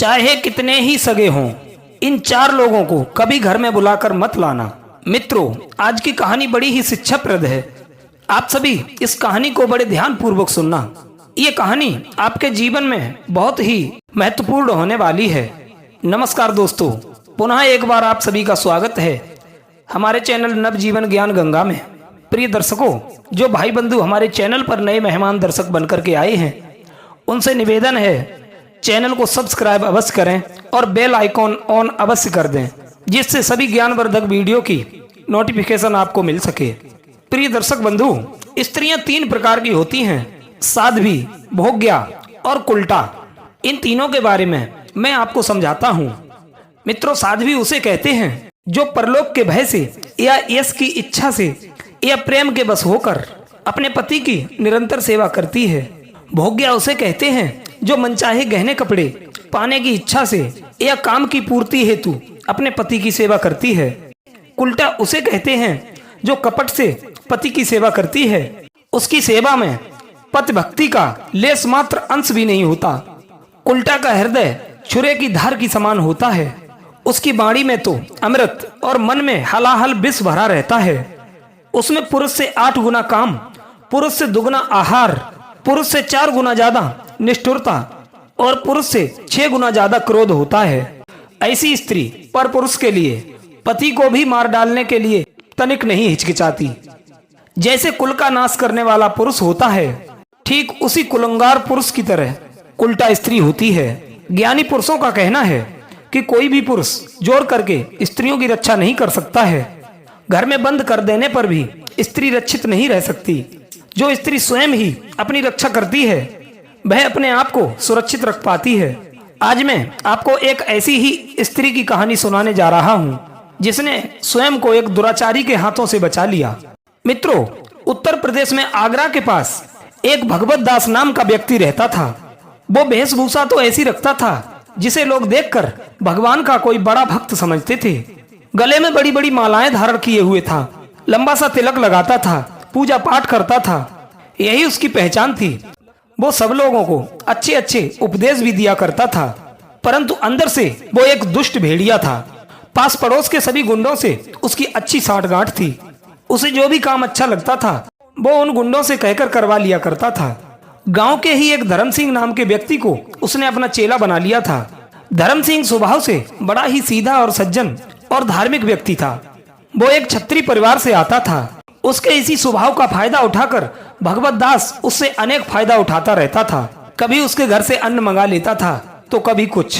चाहे कितने ही सगे हों, इन 4 लोगों को कभी घर में बुलाकर मत लाना। मित्रों, आज की कहानी बड़ी ही शिक्षाप्रद है। आप सभी इस कहानी को बड़े ध्यान पूर्वक सुनना। ये कहानी आपके जीवन में बहुत ही महत्वपूर्ण होने वाली है। नमस्कार दोस्तों, पुनः एक बार आप सभी का स्वागत है हमारे चैनल नवजीवन ज्ञान गंगा में। प्रिय दर्शकों, जो भाई बंधु हमारे चैनल पर नए मेहमान दर्शक बनकर के आए हैं, उनसे निवेदन है चैनल को सब्सक्राइब अवश्य करें और बेल आइकॉन ऑन अवश्य कर दें, जिससे सभी ज्ञानवर्धक वीडियो की नोटिफिकेशन आपको मिल सके। प्रिय दर्शक बंधु, स्त्रियां 3 प्रकार की होती हैं, साध्वी, भोग्या और कुल्टा। इन तीनों के बारे में मैं आपको समझाता हूँ। मित्रों, साध्वी उसे कहते हैं जो परलोक के भय से या यश की इच्छा से या प्रेम के बस होकर अपने पति की निरंतर सेवा करती है। भोग्या उसे कहते हैं जो मनचाहे गहने कपड़े पाने की इच्छा से या काम की पूर्ति हेतु अपने पति की सेवा करती है। कुल्टा उसे कहते हैं जो कपट से पति की सेवा करती है। उसकी सेवा में पति भक्ति का लेस मात्र अंश भी नहीं होता। कुल्टा का हृदय छुरे की धार की समान होता है। उसकी बाणी में तो अमृत और मन में हलाहल विष भरा रहता है। उसमें पुरुष से 8 गुना काम, पुरुष से दुगना आहार, पुरुष से 4 गुना ज्यादा निष्ठुरता और पुरुष से 6 गुना ज्यादा क्रोध होता है। ऐसी स्त्री पर पुरुष के लिए पति को भी मार डालने के लिए तनिक नहीं हिचकिचाती। जैसे कुल का नाश करने वाला पुरुष होता है, ठीक उसी कुलंगार पुरुष की तरह कुल्टा स्त्री होती है। ज्ञानी पुरुषों का कहना है कि कोई भी पुरुष जोर करके स्त्रियों की रक्षा नहीं कर सकता है। घर में बंद कर देने पर भी स्त्री रक्षित नहीं रह सकती। जो स्त्री स्वयं ही अपनी रक्षा करती है, वह अपने आप को सुरक्षित रख पाती है। आज मैं आपको एक ऐसी ही स्त्री की कहानी सुनाने जा रहा हूँ, जिसने स्वयं को एक दुराचारी के हाथों से बचा लिया। मित्रों, उत्तर प्रदेश में आगरा के पास एक भगवत दास नाम का व्यक्ति रहता था। वो वेशभूषा तो ऐसी रखता था जिसे लोग देखकर भगवान का कोई बड़ा भक्त समझते थे। गले में बड़ी बड़ी मालाएं धारण किए हुए था, लंबा सा तिलक लगाता था, पूजा पाठ करता था। यही उसकी पहचान थी। वो सब लोगों को अच्छे अच्छे उपदेश भी दिया करता था, परंतु अंदर से वो एक दुष्ट भेड़िया था। पास पड़ोस के सभी गुंडों से उसकी अच्छी साठगांठ थी। उसे जो भी काम अच्छा लगता था, वो उन गुंडों से कहकर करवा लिया करता था। गांव के ही एक धर्म सिंह नाम के व्यक्ति को उसने अपना चेला बना लिया था। धर्म सिंह स्वभाव से बड़ा ही सीधा और सज्जन और धार्मिक व्यक्ति था। वो एक क्षत्रिय परिवार से आता था। उसके इसी स्वभाव का फायदा उठाकर भगवत दास उससे अनेक फायदा उठाता रहता था। कभी उसके घर से अन्न मंगा लेता था तो कभी कुछ।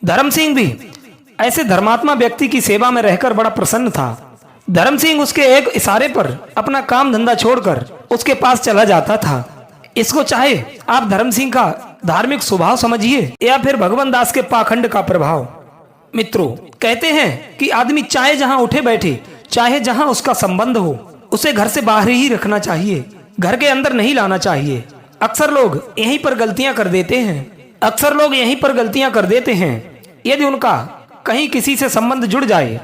धर्म सिंह भी ऐसे धर्मात्मा व्यक्ति की सेवा में रहकर बड़ा प्रसन्न था। धर्म सिंह उसके एक इशारे पर अपना काम धंधा छोड़कर उसके पास चला जाता था। इसको चाहे आप धर्म सिंह का धार्मिक स्वभाव समझिए या फिर भगवान दास के पाखंड का प्रभाव। मित्रों, कहते हैं कि आदमी चाहे जहां उठे बैठे, चाहे जहां उसका संबंध हो, उसे घर से बाहर ही रखना चाहिए, घर के अंदर नहीं लाना चाहिए। अक्सर लोग यहीं पर गलतियां कर देते हैं। यदि उनका कहीं किसी से संबंध जुड़ जाए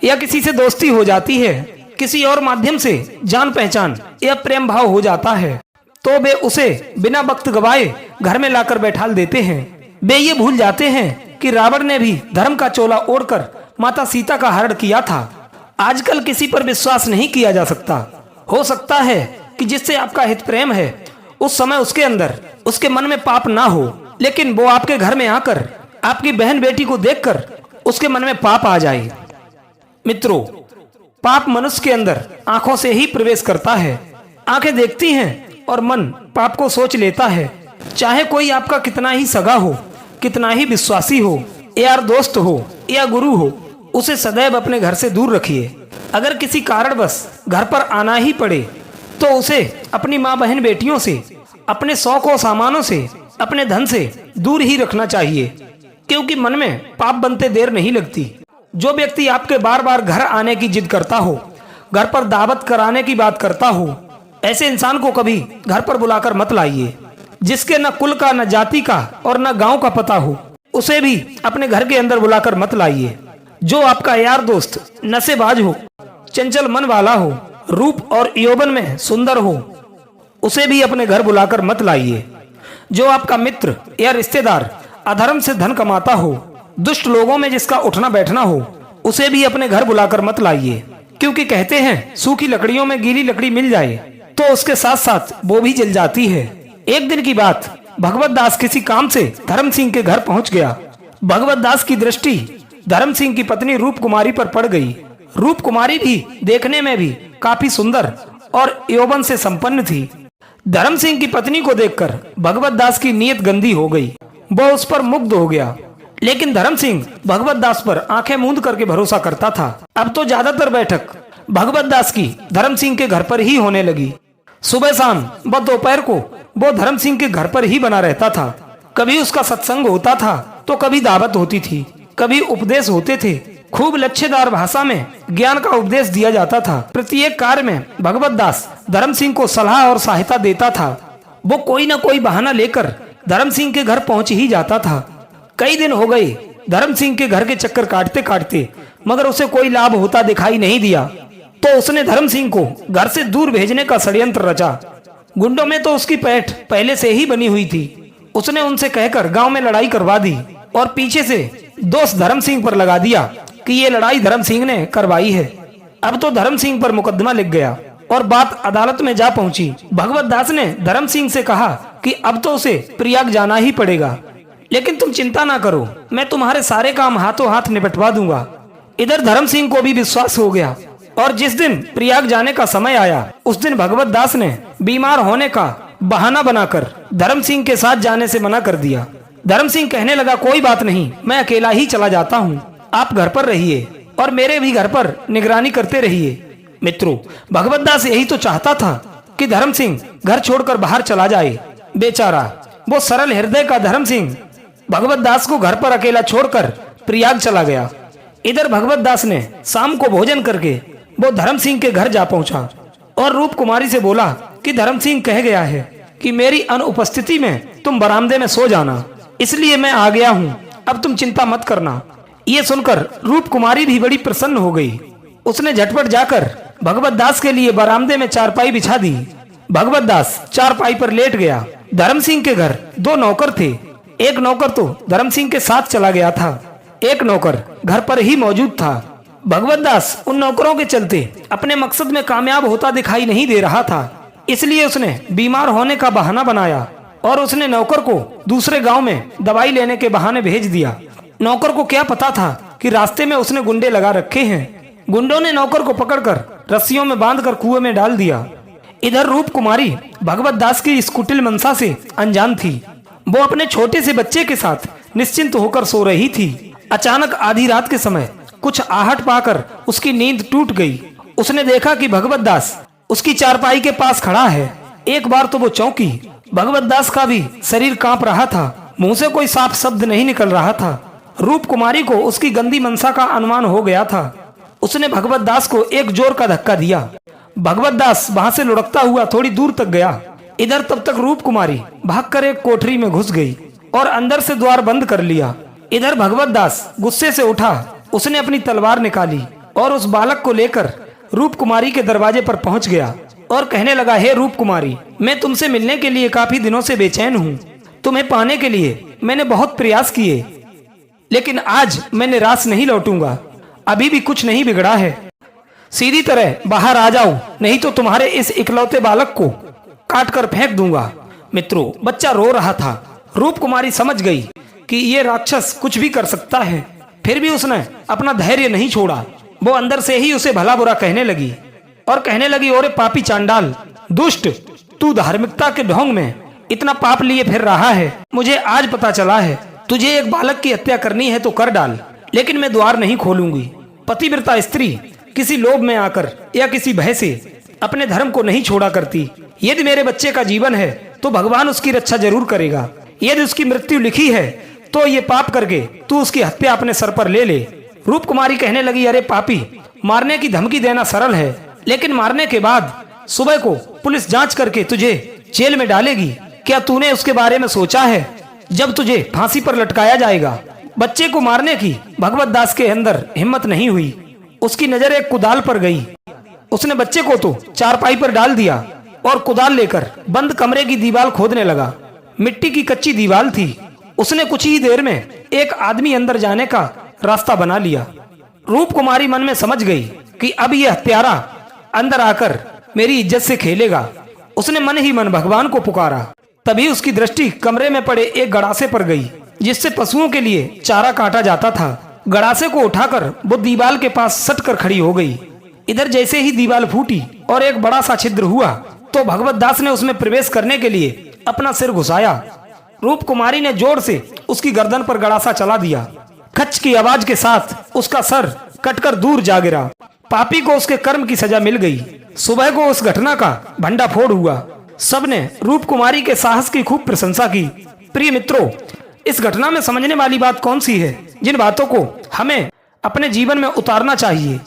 या किसी से दोस्ती हो जाती है, किसी और माध्यम से जान पहचान या प्रेम भाव हो जाता है, तो वे उसे बिना वक्त गवाए घर में लाकर बैठाल देते हैं। वे ये भूल जाते हैं कि रावण ने भी धर्म का चोला ओढ़कर माता सीता का हरण किया था। आजकल किसी पर विश्वास नहीं किया जा सकता। हो सकता है कि जिससे आपका हित प्रेम है, उस समय उसके अंदर, उसके मन में पाप ना हो, लेकिन वो आपके घर में आकर आपकी बहन बेटी को देखकर उसके मन में पाप आ जाए। मित्रों, पाप मनुष्य के अंदर आंखों से ही प्रवेश करता है। आंखें देखती हैं और मन पाप को सोच लेता है। चाहे कोई आपका कितना ही सगा हो, कितना ही विश्वासी हो, यार दोस्त हो या गुरु हो, उसे सदैव अपने घर से दूर रखिए। अगर किसी कारणवश घर पर आना ही पड़े तो उसे अपनी माँ बहन बेटियों से, अपने शौक और सामानों से, अपने धन से दूर ही रखना चाहिए, क्योंकि मन में पाप बनते देर नहीं लगती। जो व्यक्ति आपके बार बार घर आने की जिद करता हो, घर पर दावत कराने की बात करता हो, ऐसे इंसान को कभी घर पर बुलाकर मत लाइए। जिसके न कुल का, न जाति का और न गांव का पता हो, उसे भी अपने घर के अंदर बुलाकर मत लाइए। जो आपका यार दोस्त नशेबाज हो, चंचल मन वाला हो, रूप और यौवन में सुंदर हो, उसे भी अपने घर बुलाकर मत लाइए। जो आपका मित्र या रिश्तेदार अधर्म से धन कमाता हो, दुष्ट लोगों में जिसका उठना बैठना हो, उसे भी अपने घर बुलाकर मत लाइए, क्योंकि कहते हैं सूखी लकड़ियों में गीली लकड़ी मिल जाए तो उसके साथ साथ वो भी जल जाती है। एक दिन की बात, भगवत दास किसी काम से धर्म सिंह के घर पहुंच गया। भगवत दास की दृष्टि धर्म सिंह की पत्नी रूप कुमारी पर पड़ गई। रूप कुमारी भी देखने में भी काफी सुंदर और यौवन से संपन्न थी। धर्म सिंह की पत्नी को देखकर भगवत दास की नीयत गंदी हो गई। वह उस पर मुग्ध हो गया, लेकिन धर्म सिंह भगवत दास पर आंखें मूंद करके भरोसा करता था। अब तो ज्यादातर बैठक भगवत दास की धर्म सिंह के घर पर ही होने लगी। सुबह शाम व दोपहर को वो धर्म सिंह के घर पर ही बना रहता था। कभी उसका सत्संग होता था तो कभी दावत होती थी, कभी उपदेश होते थे। खूब लच्छेदार भाषा में ज्ञान का उपदेश दिया जाता था। प्रत्येक कार्य में भगवत दास धर्म सिंह को सलाह और सहायता देता था। वो कोई न कोई बहाना लेकर धर्म सिंह के घर पहुंच ही जाता था। कई दिन हो गए धर्म सिंह के घर के चक्कर काटते काटते, मगर उसे कोई लाभ होता दिखाई नहीं दिया। तो उसने धर्म सिंह को घर से दूर भेजने का षड्यंत्र रचा। गुंडों में तो उसकी पैठ पहले से ही बनी हुई थी। उसने उनसे कहकर गांव में लड़ाई करवा दी और पीछे से दोष धर्म सिंह पर लगा दिया कि ये लड़ाई धर्म सिंह ने करवाई है। अब तो धर्म सिंह पर मुकदमा लिख गया और बात अदालत में जा पहुंची। भगवत दास ने धर्म सिंह से कहा कि अब तो उसे प्रयाग जाना ही पड़ेगा, लेकिन तुम चिंता ना करो, मैं तुम्हारे सारे काम हाथों हाथ निपटवा दूंगा। इधर धर्म सिंह को भी विश्वास हो गया और जिस दिन प्रयाग जाने का समय आया, उस दिन भगवत दास ने बीमार होने का बहाना बनाकर धर्म सिंह के साथ जाने से मना कर दिया। धर्म सिंह कहने लगा, कोई बात नहीं, मैं अकेला ही चला जाता हूँ, आप घर पर रहिए और मेरे भी घर पर निगरानी करते रहिए। मित्रों, भगवत दास यही तो चाहता था कि धर्म सिंह घर छोड़कर बाहर चला जाए। बेचारा वो सरल हृदय का धर्म सिंह भगवत दास को घर पर अकेला छोड़कर प्रयाग चला गया। इधर भगवत दास ने शाम को भोजन करके वो धर्म सिंह के घर जा पहुंचा और रूप कुमारी से बोला कि धर्म सिंह कह गया है कि मेरी अनुपस्थिति में तुम बरामदे में सो जाना, इसलिए मैं आ गया हूँ, अब तुम चिंता मत करना। ये सुनकर रूप कुमारी भी बड़ी प्रसन्न हो गई। उसने झटपट जाकर भगवत दास के लिए बरामदे में चारपाई बिछा दी। भगवत दास चारपाई पर लेट गया। धर्म सिंह के घर दो नौकर थे। एक नौकर तो धर्म सिंह के साथ चला गया था, एक नौकर घर पर ही मौजूद था। भगवत दास उन नौकरों के चलते अपने मकसद में कामयाब होता दिखाई नहीं दे रहा था, इसलिए उसने बीमार होने का बहाना बनाया और उसने नौकर को दूसरे गांव में दवाई लेने के बहाने भेज दिया। नौकर को क्या पता था कि रास्ते में उसने गुंडे लगा रखे हैं। गुंडों ने नौकर को पकड़कर रस्सियों में बांधकर कुएं में डाल दिया। इधर रूप कुमारी भगवत दास की इस कुटिल मनसा से अनजान थी। वो अपने छोटे से बच्चे के साथ निश्चिंत होकर सो रही थी। अचानक आधी रात के समय कुछ आहट पाकर उसकी नींद टूट गई। उसने देखा कि भगवत दास उसकी चारपाई के पास खड़ा है। एक बार तो वो चौंकी। भगवत दास का भी शरीर कांप रहा था, मुंह से कोई साफ शब्द नहीं निकल रहा था। रूप कुमारी को उसकी गंदी मनसा का अनुमान हो गया था। उसने भगवत दास को एक जोर का धक्का दिया। भगवत दास वहां से लुढ़कता हुआ थोड़ी दूर तक गया। इधर तब तक रूप कुमारी भागकर एक कोठरी में घुस गई और अंदर से द्वार बंद कर लिया। इधर भगवत दास गुस्से से उठा। उसने अपनी तलवार निकाली और उस बालक को लेकर रूप कुमारी के दरवाजे पर पहुंच गया और कहने लगा, हे रूप कुमारी, मैं तुमसे मिलने के लिए काफी दिनों से बेचैन हूँ। तुम्हें पाने के लिए मैंने बहुत प्रयास किए, लेकिन आज मैं निराश नहीं लौटूंगा। अभी भी कुछ नहीं बिगड़ा है। सीधी तरह बाहर आ जाओ, नहीं तो तुम्हारे इस इकलौते बालक को काट कर फेंक दूंगा। मित्रों, बच्चा रो रहा था। रूप कुमारी समझ गई कि ये राक्षस कुछ भी कर सकता है, फिर भी उसने अपना धैर्य नहीं छोड़ा। वो अंदर से ही उसे भला बुरा कहने लगी और कहने लगी, ओरे पापी चांडाल, दुष्ट, तू धार्मिकता के ढोंग में इतना पाप लिए फिर रहा है। मुझे आज पता चला है, तुझे एक बालक की हत्या करनी है तो कर डाल, लेकिन मैं द्वार नहीं खोलूंगी। पतिव्रता स्त्री किसी लोभ में आकर या किसी भय से अपने धर्म को नहीं छोड़ा करती। यदि मेरे बच्चे का जीवन है तो भगवान उसकी रक्षा जरूर करेगा। यदि उसकी मृत्यु लिखी है तो ये पाप करके तू उसकी हत्या अपने सर पर ले ले। रूप कुमारी कहने लगी, अरे पापी, मारने की धमकी देना सरल है, लेकिन मारने के बाद सुबह को पुलिस जांच करके तुझे जेल में डालेगी। क्या तूने उसके बारे में सोचा है जब तुझे फांसी पर लटकाया जाएगा? बच्चे को मारने की भगवत दास के अंदर हिम्मत नहीं हुई। उसकी नजर एक कुदाल पर गई। उसने बच्चे को तो चारपाई पर डाल दिया और कुदाल लेकर बंद कमरे की दीवार खोदने लगा। मिट्टी की कच्ची दीवार थी उसने कुछ ही देर में एक आदमी अंदर जाने का रास्ता बना लिया। रूप कुमारी मन में समझ गई कि अब यह हत्यारा अंदर आकर मेरी इज्जत से खेलेगा। उसने मन ही मन भगवान को पुकारा। तभी उसकी दृष्टि कमरे में पड़े एक गड़ासे पर गई जिससे पशुओं के लिए चारा काटा जाता था। गड़ासे को उठाकर वो दीवाल के पास सट कर खड़ी हो गई। इधर जैसे ही दीवाल फूटी और एक बड़ा सा छिद्र हुआ तो भगवत दास ने उसमें प्रवेश करने के लिए अपना सिर घुसाया। रूप कुमारी ने जोर से उसकी गर्दन पर गड़ासा चला दिया। खच की आवाज के साथ उसका सर कटकर दूर जा गिरा। पापी को उसके कर्म की सजा मिल गई। सुबह को उस घटना का भंडाफोड़ हुआ। सबने रूप कुमारी के साहस की खूब प्रशंसा की। प्रिय मित्रों, इस घटना में समझने वाली बात कौन सी है, जिन बातों को हमें अपने जीवन में उतारना चाहिए?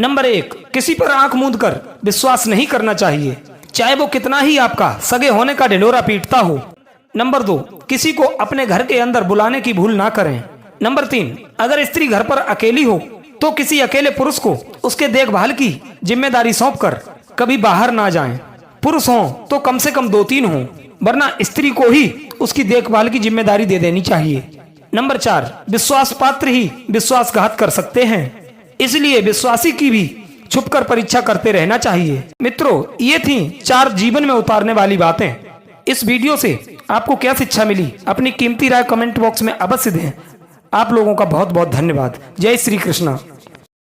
नंबर 1, किसी पर आंख मूंद कर विश्वास नहीं करना चाहिए, चाहे वो कितना ही आपका सगे होने का ढिंढोरा पीटता हो। नंबर 2, किसी को अपने घर के अंदर बुलाने की भूल ना करें। नंबर 3, अगर स्त्री घर पर अकेली हो तो किसी अकेले पुरुष को उसके देखभाल की जिम्मेदारी सौंपकर कभी बाहर ना जाएं। पुरुष हो तो कम से कम 2-3 हो, वरना स्त्री को ही उसकी देखभाल की जिम्मेदारी दे देनी चाहिए। नंबर 4, विश्वास पात्र ही विश्वासघात कर सकते हैं, इसलिए विश्वासी की भी छुपकर परीक्षा करते रहना चाहिए। मित्रों, ये थी 4 जीवन में उतारने वाली बातें। इस वीडियो से आपको क्या शिक्षा मिली, अपनी कीमती राय कमेंट बॉक्स में अवश्य दें। आप लोगों का बहुत बहुत धन्यवाद। जय श्री कृष्णा।